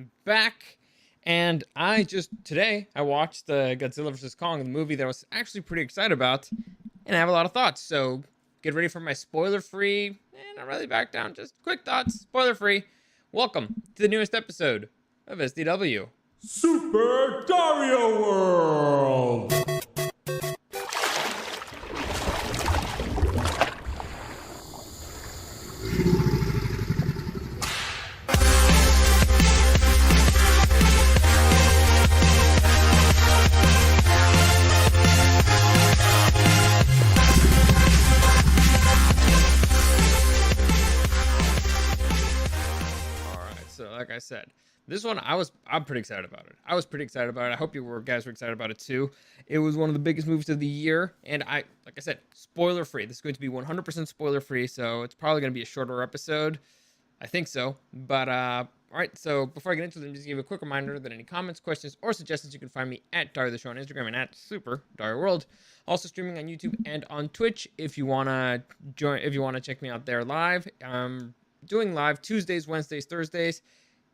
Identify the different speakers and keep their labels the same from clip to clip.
Speaker 1: I'm back, and today I watched the Godzilla vs. Kong, the movie that I was actually pretty excited about, and I have a lot of thoughts. So get ready for my spoiler-free, not really back down, just quick thoughts, spoiler-free. Welcome to the newest episode of SDW.
Speaker 2: Super Dario World!
Speaker 1: So like I said, this one I'm pretty excited about it. I was pretty excited about it. I hope you guys were excited about it too. It was one of the biggest movies of the year, and like I said, spoiler free. This is going to be 100% spoiler free, so it's probably going to be a shorter episode. I think so. But all right. So before I get into them, just give you a quick reminder that any comments, questions, or suggestions, you can find me at Dario the Show on Instagram and at Super Dario World. Also streaming on YouTube and on Twitch. If you wanna join, if you wanna check me out there live, doing live Tuesdays, Wednesdays, Thursdays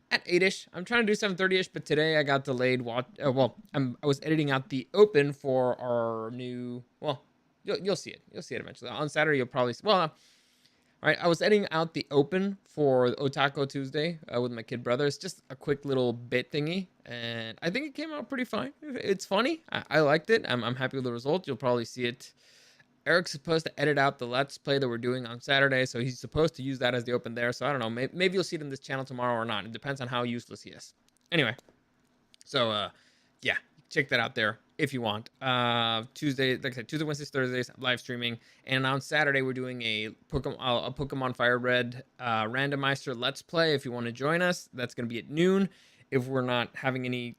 Speaker 1: at 8ish. I'm trying to do 7:30ish, but today I got delayed. I was editing out the open for our new. Well, you'll see it. You'll see it eventually on Saturday. You'll probably all right. I was editing out the open for Otaku Tuesday with my kid brother. It's just a quick little bit thingy, and I think it came out pretty fine. It's funny. I liked it. I'm happy with the result. You'll probably see it. Eric's supposed to edit out the Let's Play that we're doing on Saturday, so he's supposed to use that as the open there. So I don't know. Maybe you'll see it in this channel tomorrow or not. It depends on how useless he is. Anyway, so yeah, check that out there if you want. Tuesday, like I said, Tuesday, Wednesdays, Thursdays, live streaming, and on Saturday we're doing a Pokemon Fire Red randomizer Let's Play. If you want to join us, that's going to be at noon. If we're not having any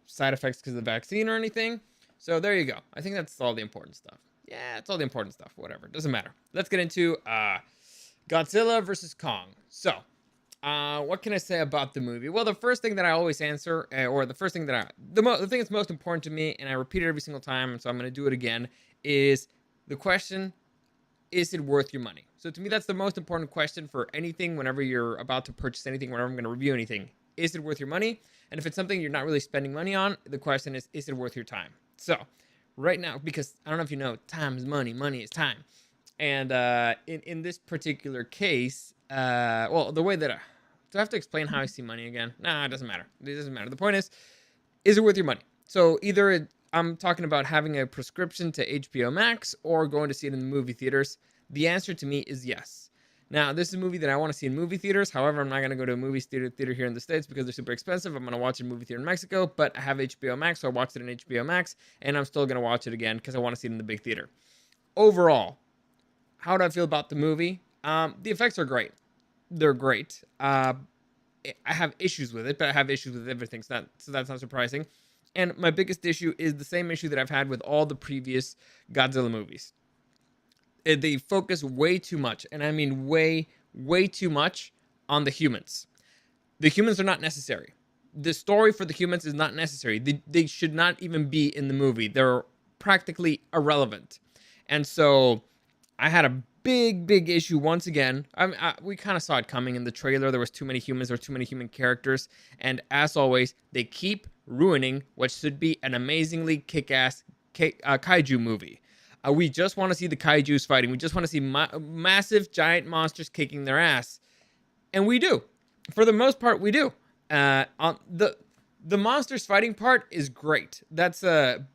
Speaker 1: side effects because of the vaccine or anything. So there you go. I think that's all the important stuff. Yeah, it's all the important stuff. Whatever. Doesn't matter. Let's get into Godzilla versus Kong. So, what can I say about the movie? Well, the first thing that I always answer, or the first thing that the thing that's most important to me, and I repeat it every single time, so I'm going to do it again, is the question, is it worth your money? So to me, that's the most important question for anything whenever you're about to purchase anything, whenever I'm going to review anything. Is it worth your money? And if it's something you're not really spending money on, the question is it worth your time? So, right now, because I don't know if you know, time is money, money is time. And in this particular case, well, the way that do I have to explain how I see money again? Nah, it doesn't matter. It doesn't matter. The point is it worth your money? So either I'm talking about having a prescription to HBO Max or going to see it in the movie theaters. The answer to me is yes. Now, this is a movie that I want to see in movie theaters. However, I'm not going to go to a movie theater here in the States because they're super expensive. I'm going to watch it in a movie theater in Mexico, but I have HBO Max, so I watched it in HBO Max, and I'm still going to watch it again because I want to see it in the big theater. Overall, how do I feel about the movie? The effects are great. They're great. I have issues with it, but I have issues with everything, so that's not surprising. And my biggest issue is the same issue that I've had with all the previous Godzilla movies. They focus way too much, and I mean way too much on the humans. The humans are not necessary. The story for the humans is not necessary. They should not even be in the movie. They're practically irrelevant. And so I had a big issue once again. We kind of saw it coming in the trailer. There was too many humans. There were too many human characters. And as always, they keep ruining what should be an amazingly kick-ass kaiju movie. We just want to see the kaijus fighting. We just want to see massive, giant monsters kicking their ass. And we do. For the most part, we do. The monsters fighting part is great. That's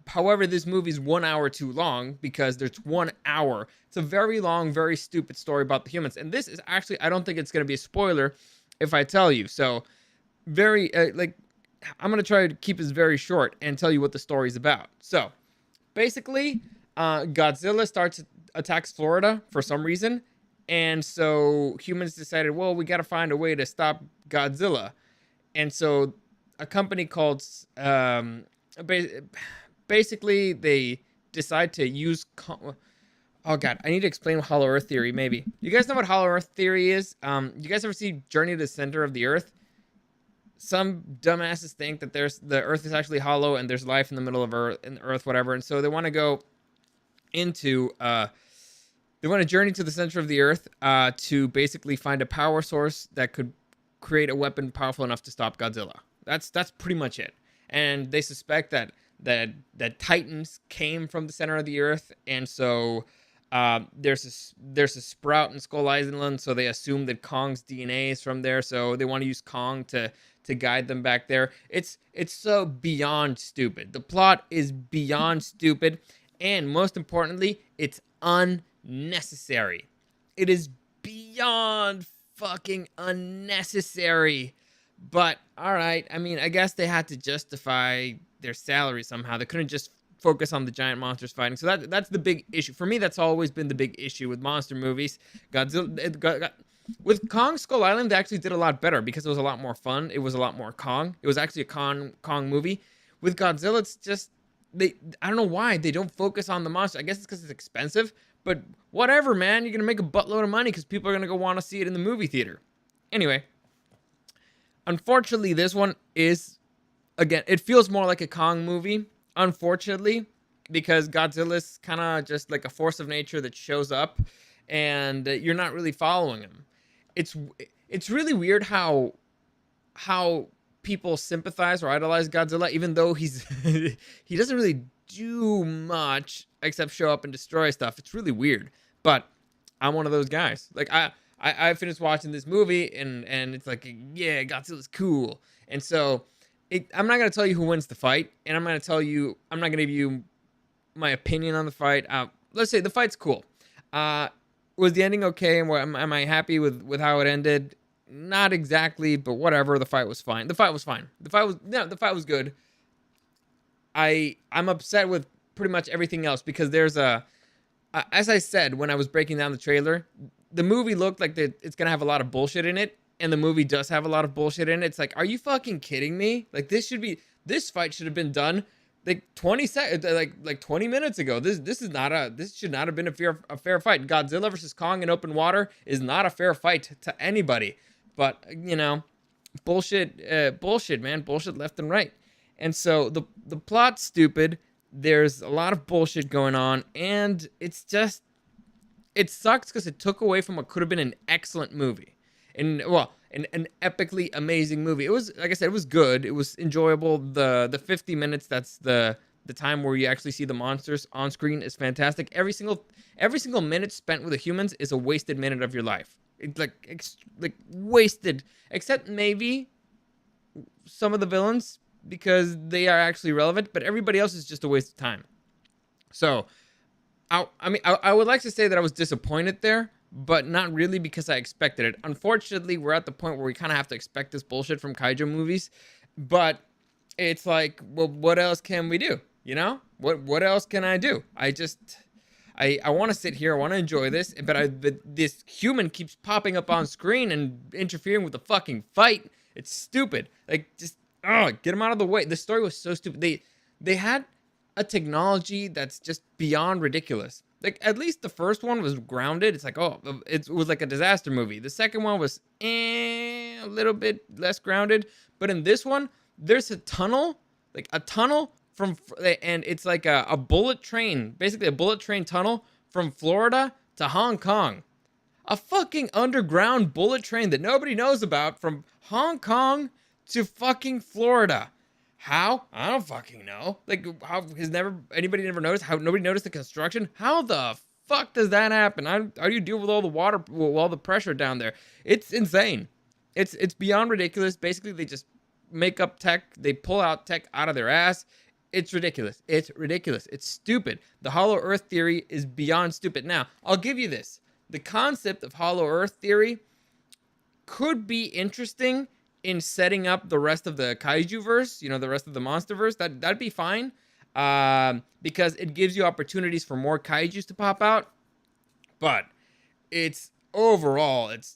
Speaker 1: however, this movie's 1 hour too long because there's 1 hour. It's a very long, very stupid story about the humans. And this is actually, I don't think it's going to be a spoiler if I tell you. So, I'm going to try to keep this very short and tell you what the story's about. So, basically, Godzilla attacks Florida for some reason, and so humans decided, well, we got to find a way to stop Godzilla, and so a company called, basically they decide to use, oh god, I need to explain Hollow Earth theory, maybe. You guys know what Hollow Earth theory is? You guys ever see Journey to the Center of the Earth? Some dumbasses think that the Earth is actually hollow and there's life in the middle of Earth, whatever, and so they want to go into they want to journey to the center of the earth to basically find a power source that could create a weapon powerful enough to stop Godzilla. That's pretty much it. And they suspect that Titans came from the center of the earth, and so there's a sprout in Skull Island, so they assume that Kong's DNA is from there, so they want to use Kong to guide them back there. It's so beyond stupid. The plot is beyond stupid, and most importantly, it's unnecessary. It is beyond fucking unnecessary. But all right, I mean, I guess they had to justify their salary somehow. They couldn't just focus on the giant monsters fighting. So that's the big issue. For me, that's always been the big issue with monster movies. Godzilla with Kong Skull Island, they actually did a lot better because it was a lot more fun. It was a lot more Kong. It was actually a Kong movie. With Godzilla, it's just I don't know why they don't focus on the monster. I guess it's because it's expensive, but whatever, man. You're gonna make a buttload of money because people are gonna go want to see it in the movie theater. Anyway, unfortunately, this one is, again, it feels more like a Kong movie. Unfortunately, because Godzilla's kind of just like a force of nature that shows up, and you're not really following him. It's really weird how people sympathize or idolize Godzilla, even though he doesn't really do much except show up and destroy stuff. It's really weird. But I'm one of those guys. Like I finished watching this movie and it's like, yeah, Godzilla's cool. And so I'm not gonna tell you who wins the fight, and I'm not gonna give you my opinion on the fight. Let's say the fight's cool. Was the ending okay? And am I happy with how it ended? Not exactly, but whatever. The fight was fine. The fight was good. I'm upset with pretty much everything else because there's as I said when I was breaking down the trailer, the movie looked like it's gonna have a lot of bullshit in it, and the movie does have a lot of bullshit in it. It's like, are you fucking kidding me? Like this fight should have been done like 20 seconds, like 20 minutes ago. This should not have been a fair fight. Godzilla versus Kong in open water is not a fair fight to anybody. But bullshit, man, bullshit left and right. And so the plot's stupid. There's a lot of bullshit going on, and it sucks because it took away from what could have been an excellent movie, and an epically amazing movie. It was, like I said, it was good. It was enjoyable. The 50 minutes, that's the time where you actually see the monsters on screen, is fantastic. Every single minute spent with the humans is a wasted minute of your life. It's like wasted, except maybe some of the villains, because they are actually relevant, but everybody else is just a waste of time. So I would like to say that I was disappointed there, but not really, because I expected it. Unfortunately, we're at the point where we kind of have to expect this bullshit from kaiju movies, but it's like, well, what else can we do? What else can I do? I want to sit here, I want to enjoy this, but this human keeps popping up on screen and interfering with the fucking fight. It's stupid. Like, just get him out of the way. The story was so stupid. They had a technology that's just beyond ridiculous. Like, at least the first one was grounded. It's like, it was like a disaster movie. The second one was a little bit less grounded. But in this one, there's a tunnel and it's like a bullet train, basically a bullet train tunnel from Florida to Hong Kong. A fucking underground bullet train that nobody knows about, from Hong Kong to fucking Florida. How? I don't fucking know. Like, how has anybody never noticed? How nobody noticed the construction? How the fuck does that happen? How do you deal with all the water, all the pressure down there? It's insane. It's beyond ridiculous. Basically, they just make up tech. They pull out tech out of their ass. It's ridiculous. It's ridiculous. It's stupid. The Hollow Earth theory is beyond stupid. Now, I'll give you this. The concept of Hollow Earth theory could be interesting in setting up the rest of the kaiju verse, the rest of the monster verse. That'd be fine, because it gives you opportunities for more kaijus to pop out. But it's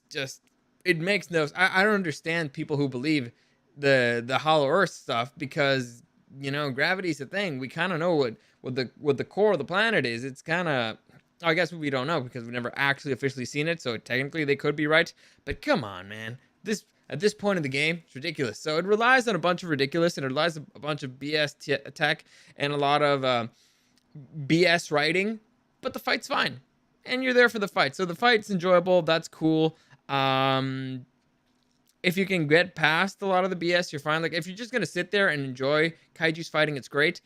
Speaker 1: just, it makes no. I don't understand people who believe the Hollow Earth stuff, because gravity's a thing. We kind of know what the core of the planet is. It's kind of, I guess we don't know because we've never actually officially seen it. So technically they could be right. But come on, man. At this point in the game, it's ridiculous. So it relies on a bunch of ridiculous, and it relies on a bunch of BS tech and a lot of BS writing. But the fight's fine, and you're there for the fight. So the fight's enjoyable. That's cool. if you can get past a lot of the BS, you're fine. Like if you're just gonna sit there and enjoy kaiju's fighting, it's great.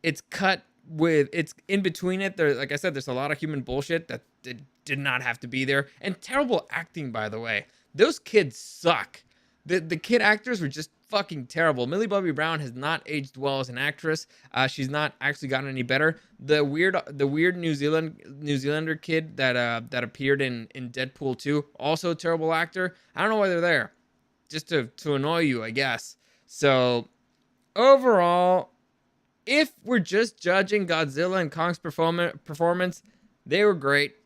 Speaker 1: It's cut with it's in between it. There, like I said, there's a lot of human bullshit that did not have to be there, and terrible acting. By the way, those kids suck. The kid actors were just fucking terrible. Millie Bobby Brown has not aged well as an actress. She's not actually gotten any better. The weird New Zealander kid that appeared in Deadpool 2, also a terrible actor. I don't know why they're there, just to annoy you, I guess. So overall, if we're just judging Godzilla and Kong's performance, they were great.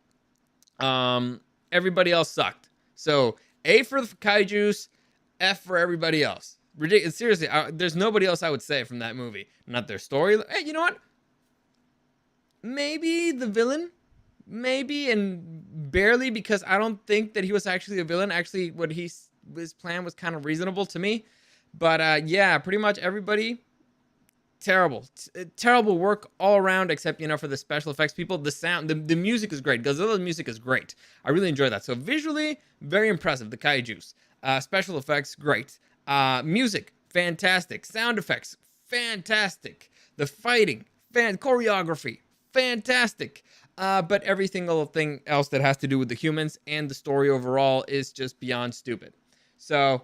Speaker 1: Everybody else sucked. So A for the kaijus, F for everybody else. Ridiculous. Seriously, there's nobody else I would say from that movie. Not their story. Hey, you know what? Maybe the villain. Maybe, and barely, because I don't think that he was actually a villain. Actually, his plan was kind of reasonable to me. But yeah, pretty much everybody, terrible. Terrible work all around, except, for the special effects people. The sound, the music is great. Godzilla's music is great. I really enjoy that. So visually, very impressive, the kaijus. Special effects, great. Music, fantastic. Sound effects, fantastic. The fighting, choreography, fantastic. But every single thing else that has to do with the humans and the story overall is just beyond stupid. So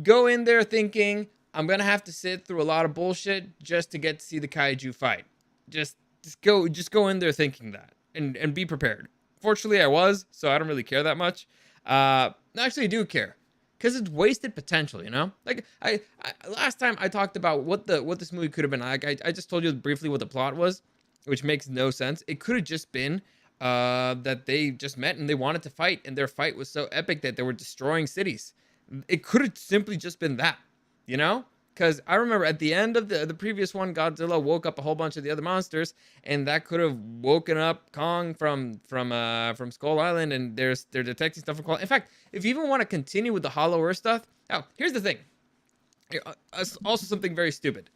Speaker 1: go in there thinking, I'm gonna have to sit through a lot of bullshit just to get to see the kaiju fight. Just go in there thinking that, and be prepared. Fortunately, I was, so I don't really care that much. Actually, I do care, because it's wasted potential. Like I last time I talked about what this movie could have been. Like I just told you briefly what the plot was, which makes no sense. It could have just been that they just met and they wanted to fight, and their fight was so epic that they were destroying cities. It could have simply just been that, because I remember at the end of the previous one, Godzilla woke up a whole bunch of the other monsters, and that could have woken up Kong from Skull Island, and they're detecting stuff from Skull. In fact, if you even want to continue with the Hollow Earth stuff, here's the thing. Also, something very stupid.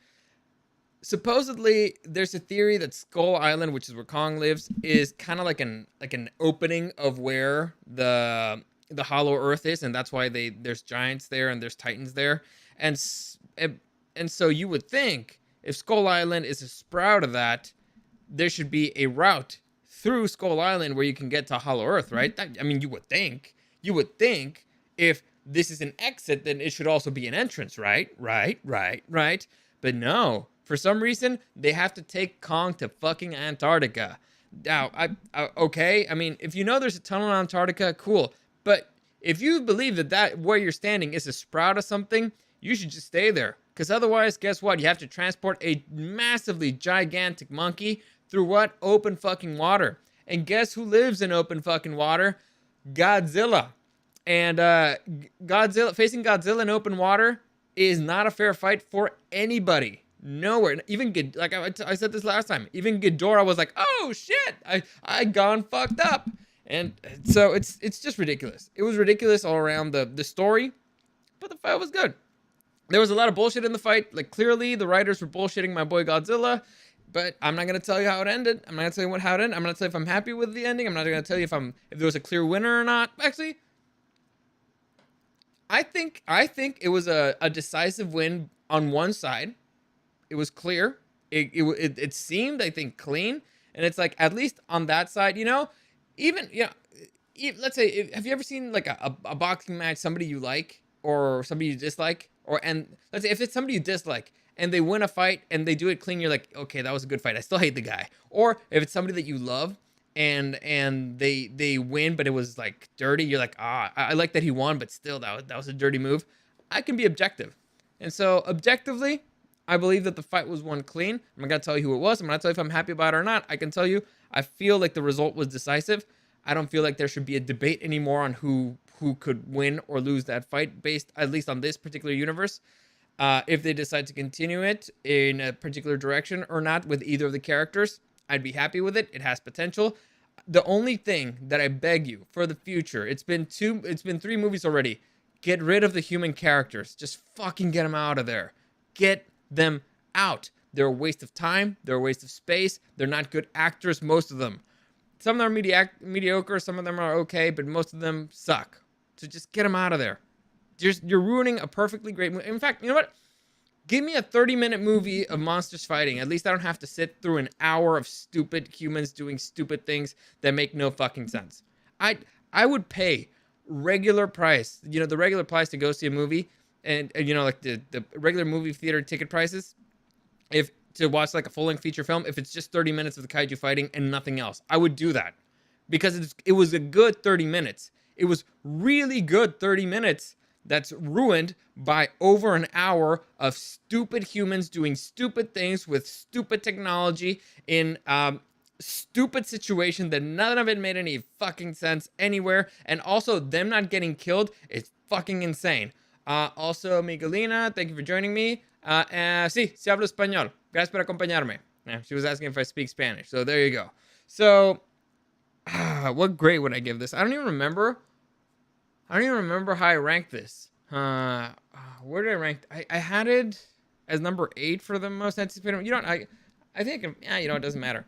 Speaker 1: Supposedly, there's a theory that Skull Island, which is where Kong lives, is kind of like an opening of where the Hollow Earth is, and that's why there's giants there and there's titans there, and so you would think if Skull Island is a sprout of that, there should be a route through Skull Island where you can get to Hollow Earth, right? You would think if this is an exit, then it should also be an entrance, right? Right. But no, for some reason they have to take Kong to fucking Antarctica. Now, okay. If there's a tunnel in Antarctica, cool. But if you believe that where you're standing is a sprout of something, you should just stay there. Because otherwise, guess what? You have to transport a massively gigantic monkey through what? Open fucking water. And guess who lives in open fucking water? Godzilla. And facing Godzilla in open water is not a fair fight for anybody. Nowhere. Even like I said this last time, even Ghidorah was like, oh shit, I gone fucked up. And so it's just ridiculous. It was ridiculous all around, the story, but the fight was good. There was a lot of bullshit in the fight. Like, clearly the writers were bullshitting my boy Godzilla, but I'm not gonna tell you how it ended. I'm not gonna tell you how it ended. I'm gonna tell you if I'm happy with the ending. I'm not gonna tell you if there was a clear winner or not. Actually, I think it was a decisive win on one side. It was clear. It seemed, I think, clean, and it's like, at least on that side, even let's say, have you ever seen like a boxing match, somebody you like or somebody you dislike, and let's say if it's somebody you dislike and they win a fight and they do it clean, you're like, okay, that was a good fight. I still hate the guy. Or if it's somebody that you love and they win, but it was like dirty, you're like, I like that he won, but still that was a dirty move. I can be objective, and so objectively, I believe that the fight was won clean. I'm not gonna tell you who it was. I'm not gonna tell you if I'm happy about it or not. I can tell you, I feel like the result was decisive. I don't feel like there should be a debate anymore on who could win or lose that fight, based at least on this particular universe. If they decide to continue it in a particular direction or not with either of the characters, I'd be happy with it. It has potential. The only thing that I beg you for the future, it's been 3 movies already. Get rid of the human characters. Just fucking get them out of there. Get them out. They're a waste of time. They're a waste of space. They're not good actors, most of them. Some of them are mediocre. Some of them are okay, but most of them suck. So just get them out of there. You're ruining a perfectly great movie. In fact, you know what? Give me a 30-minute movie of monsters fighting. At least I don't have to sit through an hour of stupid humans doing stupid things that make no fucking sense. I would pay regular price, the regular price to go see a movie, and like the regular movie theater ticket prices, if to watch like a full-length feature film, if it's just 30 minutes of the kaiju fighting and nothing else. I would do that because it was a good 30 minutes. It was really good 30 minutes that's ruined by over an hour of stupid humans doing stupid things with stupid technology in stupid situation that none of it made any fucking sense anywhere, and also them not getting killed is fucking insane. Also, Miguelina, thank you for joining me. Sí, si hablo español. Gracias por acompañarme. Yeah, she was asking if I speak Spanish, so there you go. So, what grade would I give this? I don't even remember how I ranked this. Where did I rank? I had it as number 8 for the most anticipated. I think, yeah, it doesn't matter.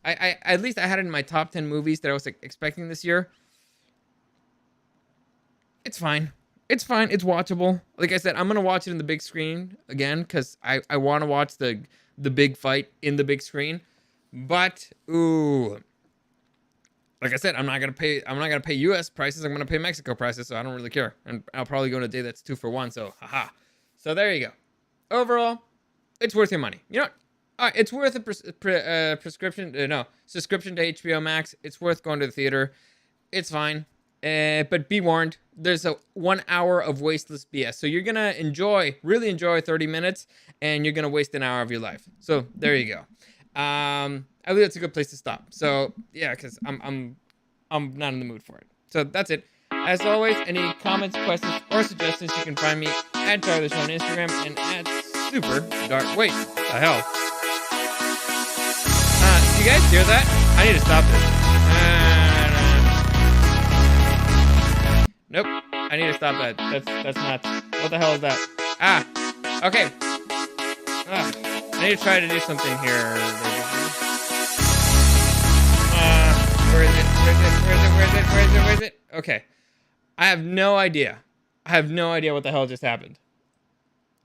Speaker 1: I at least I had it in my top 10 movies that I was expecting this year. It's fine. It's fine. It's watchable. Like I said, I'm gonna watch it in the big screen again because I want to watch the big fight in the big screen. But like I said, I'm not gonna pay U.S. prices. I'm gonna pay Mexico prices, so I don't really care. And I'll probably go on a day that's 2 for 1. So haha. So there you go. Overall, it's worth your money. It's worth a subscription to HBO Max. It's worth going to the theater. It's fine. But be warned, there's a 1 hour of wasteless BS. So you're gonna really enjoy 30 minutes, and you're gonna waste an hour of your life. So there you go. I believe that's a good place to stop. So yeah, because I'm not in the mood for it. So that's it. As always, any comments, questions, or suggestions, you can find me at Dario on Instagram and at Super Dark. Wait, the hell? Do you guys hear that? I need to stop this. Nope. I need to stop that. That's nuts. What the hell is that? Okay. I need to try to do something here. Where is it? Okay. I have no idea what the hell just happened.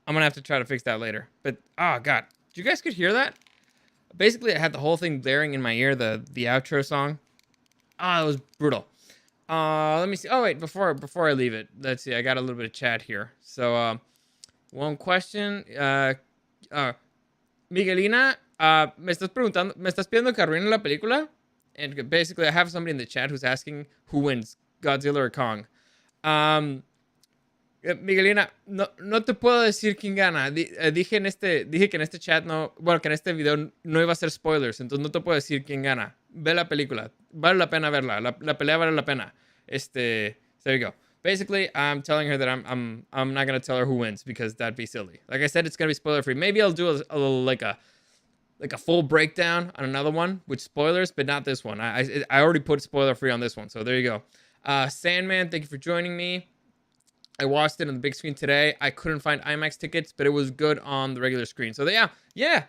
Speaker 1: I'm gonna have to try to fix that later. But, oh god. You guys could hear that? Basically, I had the whole thing blaring in my ear, the outro song. It was brutal. Let me see. Oh, wait, before I leave it, let's see. I got a little bit of chat here. So, one question. Miguelina, ¿me estás pidiendo que arruine la película? And basically, I have somebody in the chat who's asking who wins, Godzilla or Kong. Miguelina, no te puedo decir quién gana. Dije que en este chat que en este video no iba a ser spoilers, entonces no te puedo decir quién gana. Ve la película, vale la pena verla. La pelea vale la pena. So there you go. Basically, I'm telling her that I'm not gonna tell her who wins because that'd be silly. Like I said, it's gonna be spoiler free. Maybe I'll do a little like a full breakdown on another one with spoilers, but not this one. I already put spoiler free on this one, so there you go. Sandman, thank you for joining me. I watched it on the big screen today. I couldn't find IMAX tickets, but it was good on the regular screen. So yeah,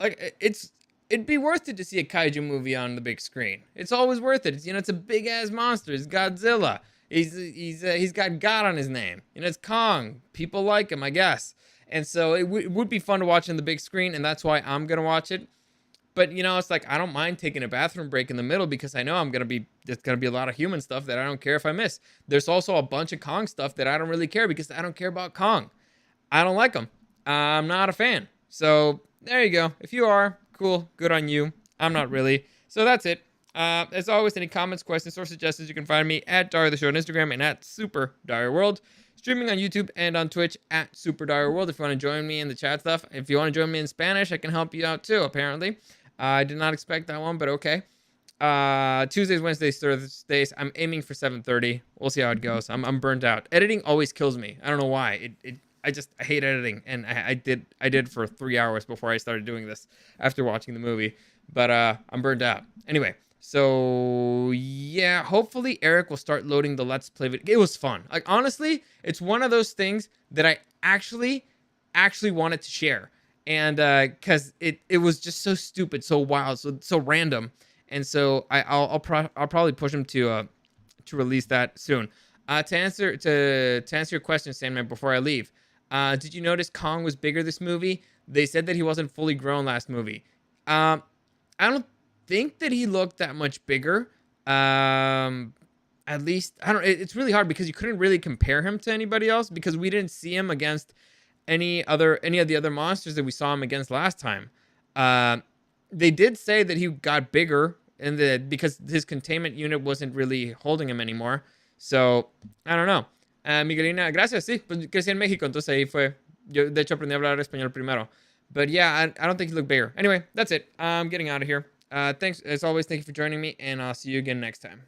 Speaker 1: like it'd be worth it to see a kaiju movie on the big screen. It's always worth it. It's a big ass monster. It's Godzilla. He's got God on his name. It's Kong. People like him, I guess. And so it would be fun to watch in the big screen, and that's why I'm gonna watch it. But it's like I don't mind taking a bathroom break in the middle because I know there's gonna be a lot of human stuff that I don't care if I miss. There's also a bunch of Kong stuff that I don't really care because I don't care about Kong. I don't like him. I'm not a fan. So there you go. If you are, cool, good on you. I'm not really. So that's it. As always, any comments, questions, or suggestions, you can find me at Dario the Show on Instagram and at Super Dario World. Streaming on YouTube and on Twitch at Super Dario World. If you want to join me in the chat stuff, if you want to join me in Spanish, I can help you out too. Apparently, I did not expect that one, but okay. Tuesdays, Wednesdays, Thursdays. I'm aiming for 7:30. We'll see how it goes. I'm burnt out. Editing always kills me. I don't know why. I hate editing, and I did for 3 hours before I started doing this after watching the movie. But I'm burnt out. Anyway. So yeah, hopefully Eric will start loading the Let's Play video. It was fun. Like honestly, it's one of those things that I actually wanted to share, and because it was just so stupid, so wild, so random, and so I'll probably push him to release that soon. To answer your question, Sandman, before I leave, did you notice Kong was bigger this movie? They said that he wasn't fully grown last movie. Um, I don't think that he looked that much bigger. Um, at least I don't. It's really hard because you couldn't really compare him to anybody else because we didn't see him against any of the other monsters that we saw him against last time. Uh, they did say that he got bigger and because his containment unit wasn't really holding him anymore. So I don't know. Miguelina, gracias. Sí, pues crecí en México, entonces ahí fue. Yo de hecho aprendí a hablar español primero. But yeah, I don't think he looked bigger. Anyway, that's it. I'm getting out of here. Thanks as always. Thank you for joining me, and I'll see you again next time.